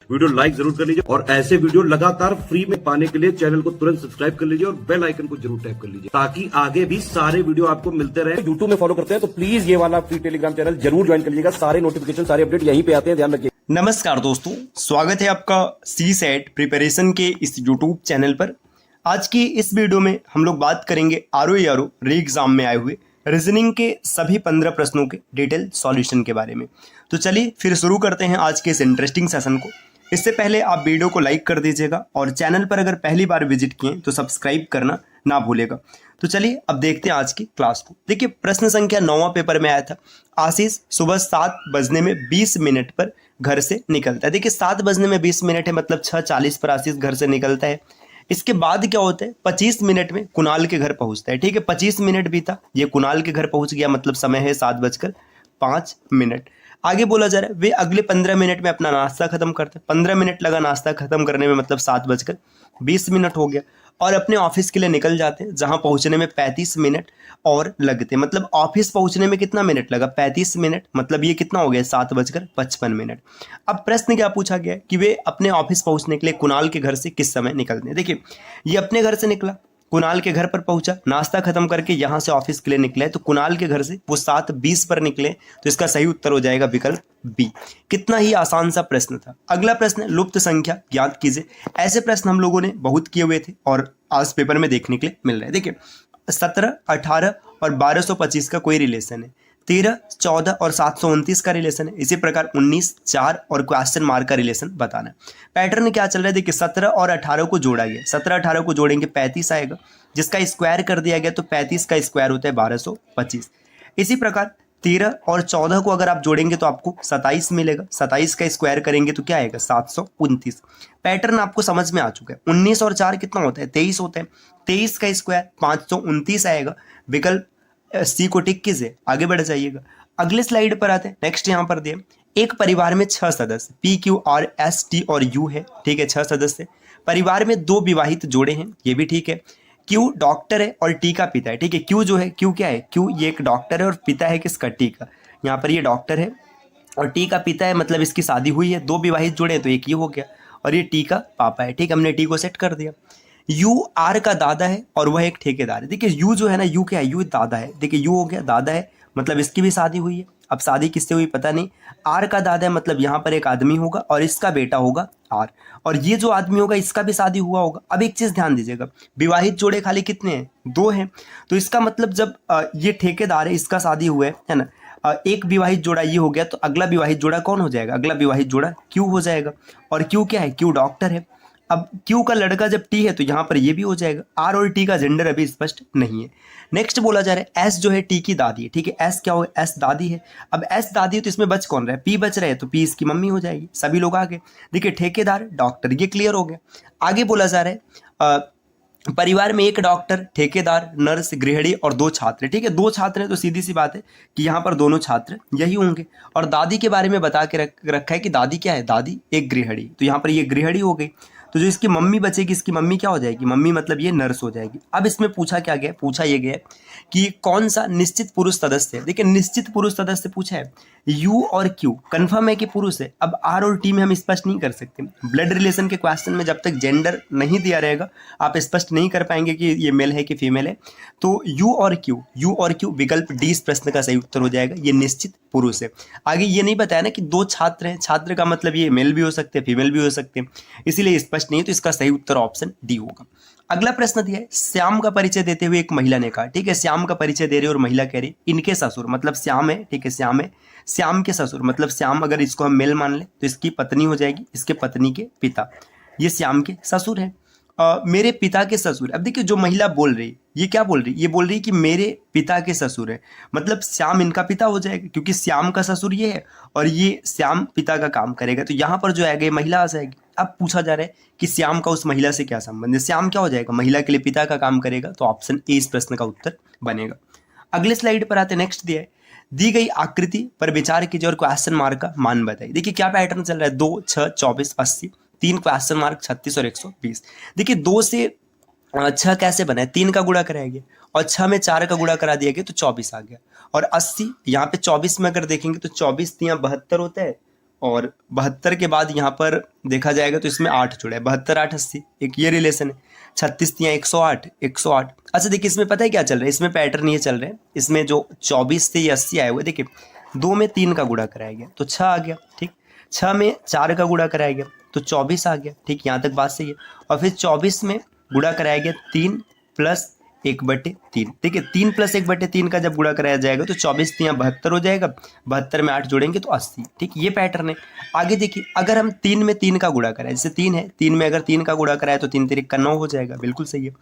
Video like जरूर कर लीजिए और ऐसे वीडियो लगातार फ्री में पाने के लिए चैनल को तुरंत सब्सक्राइब कर लीजिए और बेल आइकन को जरूर टैप कर लीजिए ताकि आगे भी सारे वीडियो आपको मिलते रहे। यूट्यूब में फॉलो करते हैं तो प्लीज ये वाला फ्री टेलीग्राम चैनल जरूर ज्वाइन कर लीजिएगा। सारे नोटिफिकेशन सारे अपडेट यहीं पे आते हैं, ध्यान रखिए। नमस्कार दोस्तों, स्वागत है आपका CSET प्रिपरेशन के इस यूट्यूब चैनल पर। आज की इस वीडियो में हम लोग बात करेंगे ROE री एग्जाम में आए हुए रीजनिंग के सभी 15 प्रश्नों के डिटेल सॉल्यूशन के बारे में। तो चलिए फिर शुरू करते हैं आज के इस इंटरेस्टिंग सेशन को। इससे पहले आप वीडियो को लाइक कर दीजिएगा और चैनल पर अगर पहली बार विजिट किए तो सब्सक्राइब करना ना भूलेगा। तो चलिए अब देखते हैं आज की क्लास को। देखिए प्रश्न संख्या 9वां पेपर में आया था। आशीष सुबह 7 बजने में 20 मिनट पर घर से निकलता है। देखिए 7 बजने में 20 मिनट है, मतलब 6:40 पर आशीष घर से निकलता है। इसके बाद क्या होता है, 25 मिनट में कुणाल के घर पहुंचता है। ठीक है, 25 मिनट बीता, ये कुणाल के घर पहुंच गया, मतलब समय है 7:05। आगे बोला जा रहा है वे अगले 15 मिनट में अपना नाश्ता खत्म करते हैं। 15 मिनट लगा नाश्ता खत्म करने में, मतलब 7:20 हो गया और अपने ऑफिस के लिए निकल जाते हैं, जहां पहुंचने में 35 मिनट और लगते हैं। मतलब ऑफिस पहुंचने में कितना मिनट लगा, 35 मिनट, मतलब ये कितना हो गया, 7:55। अब प्रश्न क्या पूछा गया है कि वे अपने ऑफिस पहुंचने के लिए कुणाल के घर से किस समय निकलते हैं। देखिए ये अपने घर से निकला, कुणाल के घर पर पहुंचा, नाश्ता खत्म करके यहां से ऑफिस के लिए निकले, तो कुणाल के घर से वो 7:20 पर निकले। तो इसका सही उत्तर हो जाएगा विकल्प बी। कितना ही आसान सा प्रश्न था। अगला प्रश्न, लुप्त संख्या ज्ञात कीजिए। ऐसे प्रश्न हम लोगों ने बहुत किए हुए थे और आज पेपर में देखने के लिए मिल रहे हैं। देखिए 17, 18 और 1225 का कोई रिलेशन है। 13, 14 और 729 का रिलेशन है। इसी प्रकार 19, 4 और क्वेश्चन मार्क का रिलेशन बताना है। पैटर्न क्या चल रहा है, देखिए 17 और 18 को जोड़ा गया, 17 18 को जोड़ेंगे 35 आएगा, जिसका स्क्वायर कर दिया गया तो 35 का स्क्वायर होता है 1225। इसी प्रकार 13 और 14 को अगर आप जोड़ेंगे तो आपको 27 मिलेगा, 27 का स्क्वायर करेंगे तो क्या आएगा, 729। पैटर्न आपको समझ में आ चुका है। 19 और 4 कितना होता है, 23 होता है, 23 का स्क्वायर 529 आएगा। विकल्प सी को टिक कीजिए, आगे बढ़ जाइएगा। अगले स्लाइड पर आते हैं। नेक्स्ट यहाँ पर दिए, एक परिवार में 6 सदस्य PQ और ST और U है। ठीक है, 6 सदस्य। परिवार में 2 विवाहित जोड़े हैं, ये भी ठीक है। Q डॉक्टर है और T का पिता है। ठीक है, Q जो है, Q क्या है, Q ये एक डॉक्टर है और पिता है किसका, T का। यहाँ पर ये डॉक्टर है और T का पिता है, मतलब इसकी शादी हुई है। 2 विवाहित जोड़े हैं तो एक ये हो गया और ये T का पापा है। ठीक, हमने T को सेट कर दिया। U R का दादा है और वह एक ठेकेदार है। देखिए U जो है ना, U क्या है, U दादा है। देखिए U हो गया दादा है, मतलब इसकी भी शादी हुई है। अब शादी किससे हुई पता नहीं। R का दादा है, मतलब यहाँ पर एक आदमी होगा और इसका बेटा होगा R, और ये जो आदमी होगा इसका भी शादी हुआ होगा। अब एक चीज ध्यान दीजिएगा, विवाहित जोड़े खाली कितने हैं, 2 हैं। तो इसका मतलब जब ये ठेकेदार है, इसका शादी हुआ है ना, एक विवाहित जोड़ा ये हो गया, तो अगला विवाहित जोड़ा कौन हो जाएगा, अगला विवाहित जोड़ा Q हो जाएगा। और Q क्या है, Q डॉक्टर है। अब Q का लड़का जब T है तो यहाँ पर ये भी हो जाएगा। R और T का जेंडर अभी स्पष्ट नहीं है। नेक्स्ट बोला जा रहा है S जो है T की दादी है। ठीक है, S क्या हो, S दादी है। अब S दादी है तो इसमें बच कौन रहा है, P बच रहा है, तो P इसकी मम्मी हो जाएगी। सभी लोग आगे। देखिए ठेकेदार डॉक्टर, ये क्लियर हो गया। आगे बोला जा रहा है परिवार में 1 डॉक्टर, ठेकेदार, नर्स, गृहिणी और 2 छात्र। ठीक है, 2 छात्र हैं तो सीधी सी बात है कि यहाँ पर दोनों छात्र यही होंगे। और दादी के बारे में बता के रखा है कि दादी क्या है, दादी एक गृहिणी, तो यहाँ पर ये गृहिणी हो गई। तो जो इसकी मम्मी बचेगी, इसकी मम्मी क्या हो जाएगी, मम्मी मतलब ये नर्स हो जाएगी। अब इसमें पूछा क्या गया, पूछा ये गया कि कौन सा निश्चित पुरुष सदस्य है। देखिए निश्चित पुरुष सदस्य पूछा है, U और Q कंफर्म है कि पुरुष है। अब R और T में हम स्पष्ट नहीं कर सकते। ब्लड रिलेशन के क्वेश्चन में जब तक जेंडर नहीं दिया रहेगा आप स्पष्ट नहीं कर पाएंगे कि ये मेल है कि फीमेल है। तो U और Q विकल्प डी इस प्रश्न का सही उत्तर हो जाएगा, ये निश्चित पुरुष है। आगे ये नहीं बताया ना कि 2 छात्र हैं, छात्र का मतलब ये मेल भी हो सकते हैं, फीमेल भी हो सकते हैं, इसीलिए स्पष्ट नहीं है। तो इसका सही उत्तर ऑप्शन डी होगा। अगला प्रश्न दिया है, श्याम का परिचय देते हुए एक महिला ने कहा। ठीक है, श्याम का परिचय दे रही और महिला कह रही इनके ससुर, मतलब श्याम है। ठीक है, श्याम है, श्याम के ससुर, मतलब श्याम अगर इसको हम मेल मान ले तो इसकी पत्नी हो जाएगी, इसके पत्नी के पिता, ये श्याम के ससुर है। मेरे पिता के ससुर। अब देखिए जो महिला बोल रही, ये क्या बोल रही, ये बोल रही कि मेरे पिता के ससुर है, मतलब श्याम इनका पिता हो जाएगा क्योंकि श्याम का ससुर ये है और ये श्याम पिता का काम करेगा। तो यहाँ पर जो आएगा महिला आ जाएगी। अब पूछा जा रहा है कि श्याम का उस महिला से क्या संबंध है, श्याम क्या हो जाएगा, महिला के लिए पिता का काम करेगा, तो ऑप्शन ए इस प्रश्न का उत्तर बनेगा। अगले स्लाइड पर आते, नेक्स्ट दिया है, दी गई आकृति पर विचार कीजिए और क्वेश्चन मार्क का मान बताइए। देखिए क्या पैटर्न चल रहा है, 2, 6, 24, 80, 3 क्वेश्चन मार्क 36 और 120। देखिए 2 से 6 कैसे बना है, 3 का गुणा कराया गया और 6 में 4 का गुणा करा दिया गया तो 24 आ गया। और 80 यहाँ पे 24 में अगर देखेंगे तो 24 3 72 होता है और 72 के बाद यहाँ पर देखा जाएगा तो इसमें 8 जुड़ा है, 72 8 80, एक ये रिलेशन है। 36 तियाँ 108 108। अच्छा देखिए इसमें पता है क्या चल रहा है, इसमें पैटर्न ये चल रहा है, इसमें जो 24 से 80 आए हुए, देखिए 2 में 3 का गुणा कराया गया तो 6 आ गया, ठीक। 6 में 4 का गुणा कराया गया तो 24 आ गया, ठीक। यहाँ तक बात सही है। और फिर 24 में गुणा कराया गया 3 प्लस 1/3, देखिए 3 प्लस 1/3 का जब गुणा कराया जाएगा तो 24 तियाँ 72 हो जाएगा, 72 में 8 जोड़ेंगे तो 80, ठीक। ये पैटर्न है। आगे देखिए अगर हम 3 में 3 का गुणा कराए, जैसे 3 है, 3 में अगर 3 का गुणा कराए तो 3 तिरिक का 9 हो जाएगा, बिल्कुल सही है।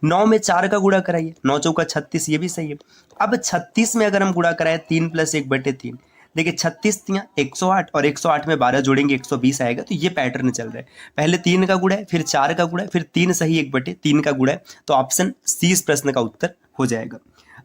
9 में 4 का गुणा कराइए, 9 चौका 36, ये भी सही है। अब 36 में अगर हम गुणा कराए 3 प्लस 1/3, देखिए 36 तियाँ 108 और 108 में 12 जोड़ेंगे 120 आएगा, तो ये पैटर्न चल रहा है। पहले 3 का गुणा है, फिर 4 का गुणा है, फिर 3 सही 1/3 का गुणा है, तो ऑप्शन सी इस प्रश्न का उत्तर हो जाएगा।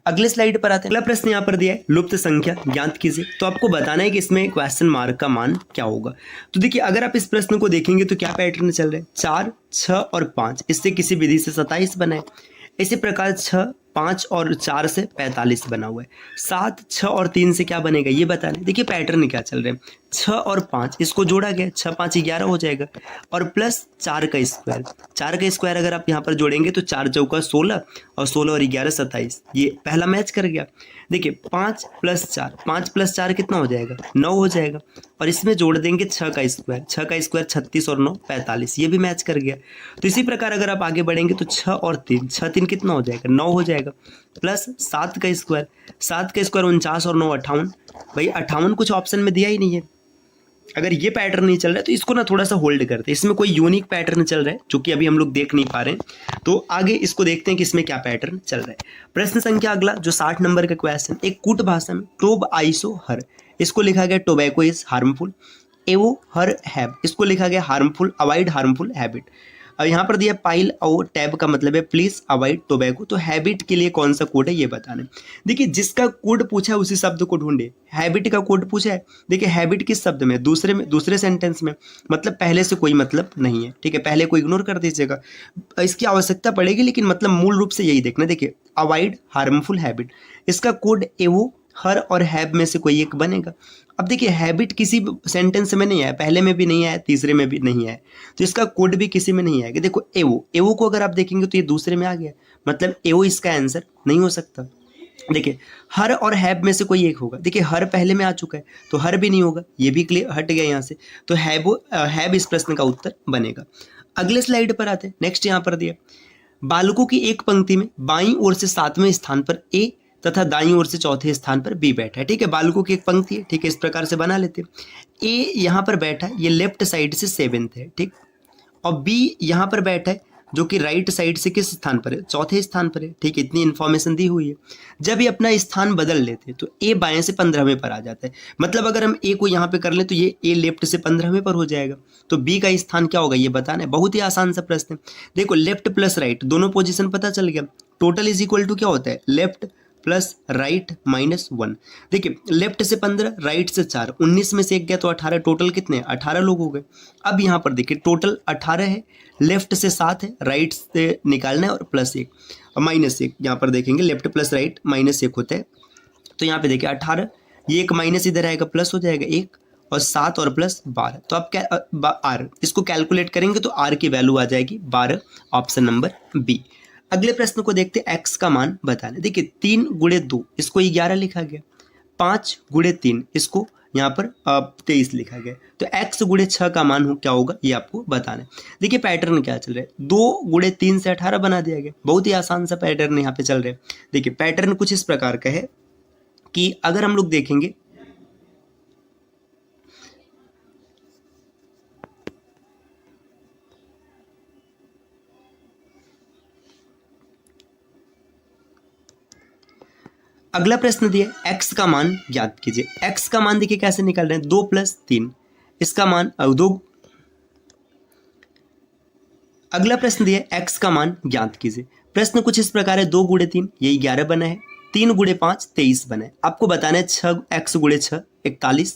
अगले स्लाइड पर आते हैं। अगला प्रश्न यहाँ पर दिया है, लुप्त संख्या ज्ञात कीजिए। तो आपको बताना है कि इसमें क्वेश्चन मार्क का मान क्या होगा। तो देखिए अगर आप इस प्रश्न को देखेंगे तो क्या पैटर्न चल रहा है, 4 6 और 5, इससे किसी विधि से 27 बना है। इसी प्रकार 6 5 और 4 से 45 बना हुआ है। 7 6 और 3 से क्या बनेगा ये बताना। देखिए पैटर्न क्या चल रहे हैं, 6 और 5 इसको जोड़ा गया, 6 5 11 हो जाएगा, और प्लस 4 का स्क्वायर, 4 का स्क्वायर अगर आप यहाँ पर जोड़ेंगे तो 4 चौका 16 और 16 और 11 27, ये पहला मैच कर गया। देखिए 5 प्लस 4, 5 प्लस 4 कितना हो जाएगा, 9 हो जाएगा, और इसमें जोड़ देंगे 6 का स्क्वायर, 6 का स्क्वायर 36 और 9 45, ये भी मैच कर गया। तो इसी प्रकार अगर आप आगे बढ़ेंगे तो 6 और 3, 6 3 कितना हो जाएगा, 9 हो जाएगा, प्लस 7 का स्क्वायर, 7 का स्क्वायर 49 और 9 58, भाई 58 कुछ ऑप्शन में दिया ही नहीं है। अगर ये पैटर्न नहीं चल रहा है तो इसको ना थोड़ा सा होल्ड करते हैं, इसमें कोई यूनिक पैटर्न चल रहा है जो कि अभी हम लोग देख नहीं पा रहे हैं, तो आगे इसको देखते हैं कि इसमें क्या पैटर्न चल रहा है। प्रश्न संख्या अगला जो 60 नंबर का क्वेश्चन, एक कूट भाषा में टोब आइसो हर, इसको लिखा गया टोबैको इज हार्मफुल, एवो हर हैव, इसको लिखा गया हार्मफुल अवॉइड हार्मफुल हैबिट। अब यहाँ पर दिया पाइल और टैब का मतलब है प्लीज अवॉइड टोबैको, तो हैबिट के लिए कौन सा कोड है ये बताना। देखिए जिसका कोड पूछा है उसी शब्द को ढूंढे। हैबिट का कोड पूछा है, देखिए हैबिट किस शब्द में, दूसरे सेंटेंस में, मतलब पहले से कोई मतलब नहीं है, ठीक है, पहले को इग्नोर कर दीजिएगा, इसकी आवश्यकता पड़ेगी लेकिन मतलब मूल रूप से यही देखना। देखिए अवॉइड हार्मफुल हैबिट, इसका कोड एवो हर और हैव में से कोई एक बनेगा। अब देखिए हैबिट किसी सेंटेंस में नहीं आया, पहले में भी नहीं आया, तीसरे में भी नहीं आया, तो इसका कोड भी किसी में नहीं आएगा। देखो एवो, एवो को अगर आप देखेंगे तो ये दूसरे में आ गया, मतलब एवो इसका आंसर नहीं हो सकता। देखिए हर और हैव में से कोई एक होगा, देखिए हर पहले में आ चुका है तो हर भी नहीं होगा, ये भी क्लियर हट गया यहाँ से, तो हैव इस प्रश्न का उत्तर बनेगा। अगले स्लाइड पर आते हैं। नेक्स्ट यहाँ पर दिया, बालकों की एक पंक्ति में बाईं ओर से 7वें स्थान पर ए तथा दाईं ओर से चौथे स्थान पर बी बैठा है, ठीक है, बालकों की एक पंक्ति है, ठीक है, इस प्रकार से बना लेते हैं। ए यहाँ पर बैठा है, ये लेफ्ट साइड से 7th है, ठीक, और बी यहाँ पर बैठा है जो कि राइट साइड से किस स्थान पर है, चौथे स्थान पर है, ठीक, इतनी इन्फॉर्मेशन दी हुई है। जब ये अपना स्थान बदल लेते हैं तो ए बाएं से 15वें पर आ जाता है, मतलब अगर हम ए को यहाँ पे कर लें तो ये ए लेफ्ट से 15वें पर हो जाएगा, तो बी का स्थान क्या होगा ये बताना है। बहुत ही आसान सा प्रश्न है। देखो लेफ्ट प्लस राइट दोनों पोजीशन पता चल गया, टोटल इज इक्वल टू क्या होता है, लेफ्ट प्लस राइट -1। देखिए लेफ्ट से 15, राइट से 4, 19 में से 1 गया तो 18, टोटल कितने 18 लोग हो गए। अब यहाँ पर देखिए टोटल 18 है, लेफ्ट से 7 है, राइट से निकालना है और +1 और -1, यहाँ पर देखेंगे लेफ्ट प्लस राइट -1 होता है, तो यहाँ पे देखिए 18, ये एक माइनस इधर आएगा प्लस हो जाएगा 1 और 7 और प्लस 12, तो आप क्या आर इसको कैलकुलेट करेंगे तो आर की वैल्यू आ जाएगी 12, ऑप्शन नंबर बी। अगले प्रश्न को देखते हैं, एक्स का मान बताना। देखिए 3 गुणे 2 इसको 11 लिखा गया, 5 गुणे 3 इसको यहाँ पर 23 लिखा गया, तो x गुणे 6 का मान हो क्या होगा ये आपको बताना है। देखिए पैटर्न क्या चल रहा है, 2 गुणे 3 से 18 बना दिया गया, बहुत ही आसान सा पैटर्न यहाँ पे चल रहा है। देखिए पैटर्न कुछ इस प्रकार का है कि अगर हम लोग देखेंगे अगला प्रश्न दिया x का मान ज्ञात कीजिए। x का मान देखिए कैसे निकाल रहे हैं, 2 + 3 इसका मान 2। अगला प्रश्न दिया x का मान ज्ञात कीजिए। प्रश्न कुछ इस प्रकार है, 2 गुणे 3 ये 11 बना है, 3 गुणे 5 23 बना है, आपको बताना है 6x गुणे 6 41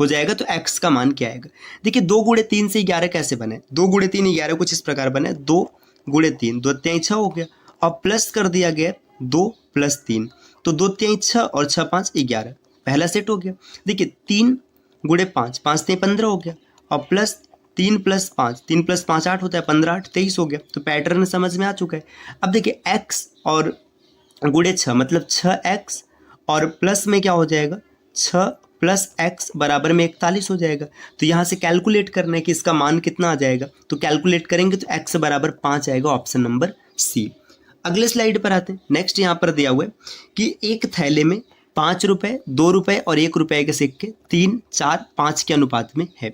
हो जाएगा, तो x का मान क्या आएगा। देखिए 2 गुणे 3 से 11 कैसे बना है, 2 गुणे 3 11 कुछ इस प्रकार बना है, 2 गुणे 3 2 3 6 हो गया और प्लस कर दिया गया 2 + 3, तो 2 3 6 और 6 5 11, पहला सेट हो गया। देखिए 3 गुणे 5, 5 3 15 हो गया, और प्लस 3 + 5, 3 + 5 8 होता है, 15 8 23 हो गया। तो पैटर्न समझ में आ चुका है। अब देखिए x और गुणे 6 मतलब 6x, और प्लस में क्या हो जाएगा 6 + x बराबर में 41 हो जाएगा। तो यहाँ से कैलकुलेट करना है कि इसका मान कितना आ जाएगा, तो कैलकुलेट करेंगे तो x बराबर 5 आएगा, ऑप्शन नंबर सी। अगले स्लाइड पर आते हैं। नेक्स्ट यहाँ पर दिया हुआ है कि एक थैले में 5 रुपये, 2 रुपये और 1 रुपये के सिक्के 3 4 5 के अनुपात में है।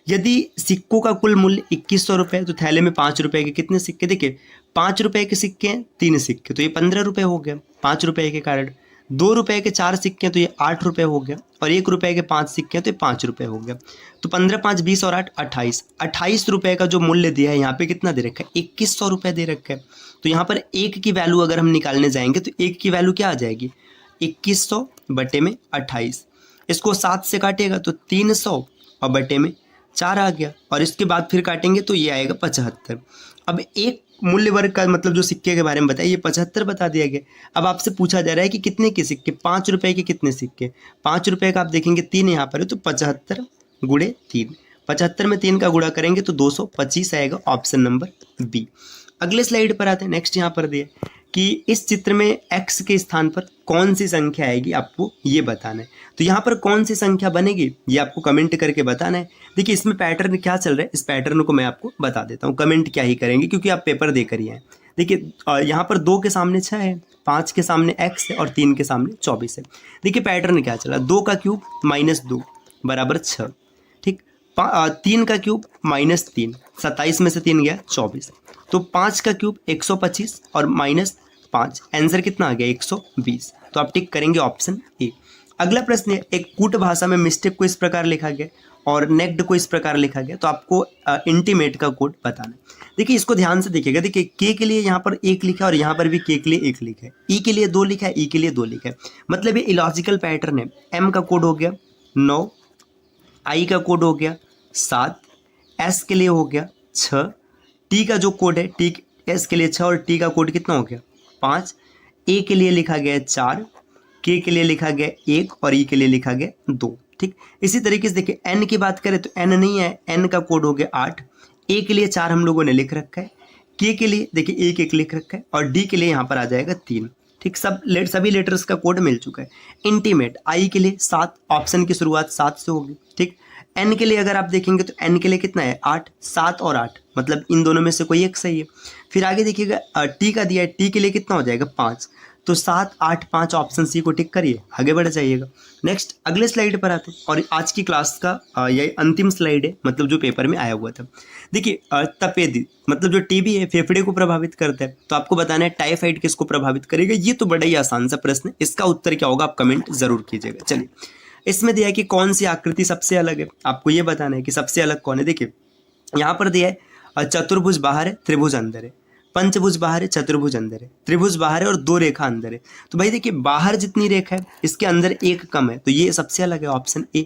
यदि सिक्कों का कुल मूल्य 2100 रुपये, तो थैले में 5 रुपये के कितने सिक्के, देखिए 5 रुपये के सिक्के हैं 3 सिक्के, तो ये 15 रुपये हो गया 5 रुपये के कारण। 2 रुपये के 4 सिक्के हैं तो ये 8 रुपये हो गया, और 1 रुपये के 5 सिक्के हैं तो ये 5 रुपये हो गया। तो 15 5 20 और 8 28, 28 रुपये का जो मूल्य दिया है यहाँ पे कितना दे रखा है, 2100 रुपये दे रखा है। तो यहाँ पर एक की वैल्यू अगर हम निकालने जाएंगे तो एक की वैल्यू क्या आ जाएगी, 2100 बटे में 28। इसको 7 से काटेगा तो 300 और बटे में 4 आ गया, और इसके बाद फिर काटेंगे तो ये आएगा 75। अब एक मूल्य वर्ग का मतलब जो सिक्के के बारे में बताया, ये 75 बता दिया गया। अब आपसे पूछा जा रहा है कि कितने के सिक्के, 5 रुपये के कितने सिक्के, 5 रुपये का आप देखेंगे 3 यहाँ पर है, तो 75 गुणे 3, 75 में 3 का गुणा करेंगे तो 225 आएगा, ऑप्शन नंबर बी। अगले स्लाइड पर आते हैं। नेक्स्ट यहाँ पर दिए कि इस चित्र में x के स्थान पर कौन सी संख्या आएगी, आपको ये बताना है। तो यहाँ पर कौन सी संख्या बनेगी ये आपको कमेंट करके बताना है। देखिए इसमें पैटर्न क्या चल रहा है, इस पैटर्न को मैं आपको बता देता हूँ, कमेंट क्या ही करेंगे क्योंकि आप पेपर देकर ही हैं। देखिए यहाँ पर 2 के सामने 6 है, 5 के सामने x है और 3 के सामने 24 है। देखिए पैटर्न क्या चला, 2 का क्यूब -2 बराबर 6, ठीक, 3 का क्यूब -3, 27 में से 3 गया 24, तो 5 का क्यूब 125 और -5, आंसर कितना आ गया 120। तो आप टिक करेंगे ऑप्शन ए। अगला प्रश्न है, एक कूट भाषा में मिस्टेक को इस प्रकार लिखा गया और नेक्ड को इस प्रकार लिखा गया, तो आपको इंटीमेट का कोड बताना है। देखिए इसको ध्यान से देखिएगा, देखिए के के लिए यहाँ पर 1 लिखा है और यहाँ पर भी के लिए 1 लिखा है, ई के लिए 2 लिखा है, ई के लिए 2 लिखा है, मतलब ये इलॉजिकल पैटर्न है। एम का कोड हो गया 9, आई का कोड हो गया 7, एस के लिए हो गया 6, टी का जो कोड है टी एस के लिए 6 और टी का कोड कितना हो गया 5, ए के लिए लिखा गया 4, के लिए लिखा गया 1 और ई के लिए लिखा गया 2, ठीक। इसी तरीके से देखिए एन की बात करें तो एन नहीं है, एन का कोड हो गया 8, ए के लिए 4 हम लोगों ने लिख रखा है, के लिए देखिए 1 1 लिख रखा है, और डी के लिए यहाँ पर आ जाएगा 3, ठीक। सभी लेटर्स का कोड मिल चुका है। इंटीमेट आई के लिए 7, ऑप्शन की शुरुआत 7 से होगी, ठीक। एन के लिए अगर आप देखेंगे तो एन के लिए कितना है 8, 7 और 8, मतलब इन दोनों में से कोई एक सही है। फिर आगे देखिएगा टी का दिया है, टी के लिए कितना हो जाएगा 5, तो 7 8 5 ऑप्शन सी को टिक करिए, आगे बढ़ जाइएगा। नेक्स्ट अगले स्लाइड पर आते हैं, और आज की क्लास का यही अंतिम स्लाइड है, मतलब जो पेपर में आया हुआ था। देखिए तपेदी मतलब जो टीबी है फेफड़े को प्रभावित करता है, तो आपको बताना है टाइफाइड किसको प्रभावित करेगा। ये तो बड़ा ही आसान सा प्रश्न है, इसका उत्तर क्या होगा आप कमेंट जरूर कीजिएगा। चलिए इसमें दिया है कि कौन सी आकृति सबसे अलग है, आपको ये बताना है कि सबसे अलग कौन है। देखिए यहाँ पर दिया है चतुर्भुज बाहर है, त्रिभुज अंदर है, पंचभुज बाहर है, चतुर्भुज अंदर है, त्रिभुज बाहर है और 2 रेखा अंदर है। तो भाई देखिए बाहर जितनी रेखा है इसके अंदर 1 कम है, तो ये सबसे अलग है, ऑप्शन ए।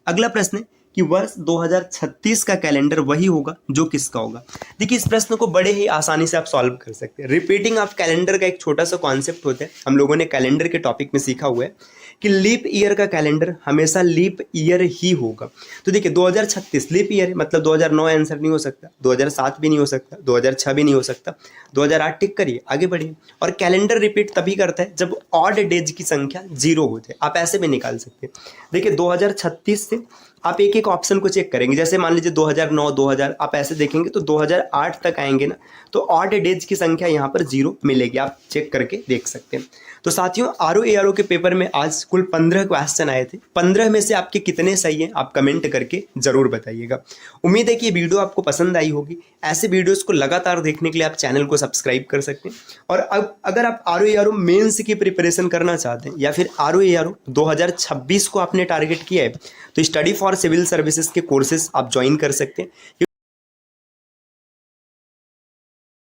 अगला प्रश्न है कि वर्ष 2036 का कैलेंडर वही होगा जो किसका होगा। देखिए इस प्रश्न को बड़े ही आसानी से आप सॉल्व कर सकते हैं। रिपीटिंग ऑफ कैलेंडर का एक छोटा सा कॉन्सेप्ट होता है, हम लोगों ने कैलेंडर के टॉपिक में सीखा हुआ है कि लीप ईयर का कैलेंडर हमेशा लीप ईयर ही होगा। तो देखिए 2036 लीप ईयर है, मतलब 2009 आंसर नहीं हो सकता, 2007 भी नहीं हो सकता, 2006 भी नहीं हो सकता, 2008 टिक करिए, आगे बढ़िए। और कैलेंडर रिपीट तभी करता है जब ऑड डेज की संख्या 0 हो जाए, आप ऐसे भी निकाल सकते हैं। देखिए 2036 से आप एक एक ऑप्शन को चेक करेंगे, जैसे मान लीजिए 2009 2000 आप ऐसे देखेंगे तो 2008 तक आएंगे ना, तो ऑड डेज की संख्या यहाँ पर 0 मिलेगी, आप चेक करके देख सकते हैं। तो साथियों आरओ के पेपर में आज कुल 15 क्वेश्चन आए थे, 15 में से आपके कितने सही हैं आप कमेंट करके जरूर बताइएगा। उम्मीद है कि ये वीडियो आपको पसंद आई होगी। ऐसे वीडियोस को लगातार देखने के लिए आप चैनल को सब्सक्राइब कर सकते हैं। और अब अगर आप आरओ मेंस की प्रिपरेशन करना चाहते हैं या फिर आरओ 2026 को आपने टारगेट किया है, तो स्टडी फॉर सिविल सर्विसेज के कोर्सेज आप ज्वाइन कर सकते हैं।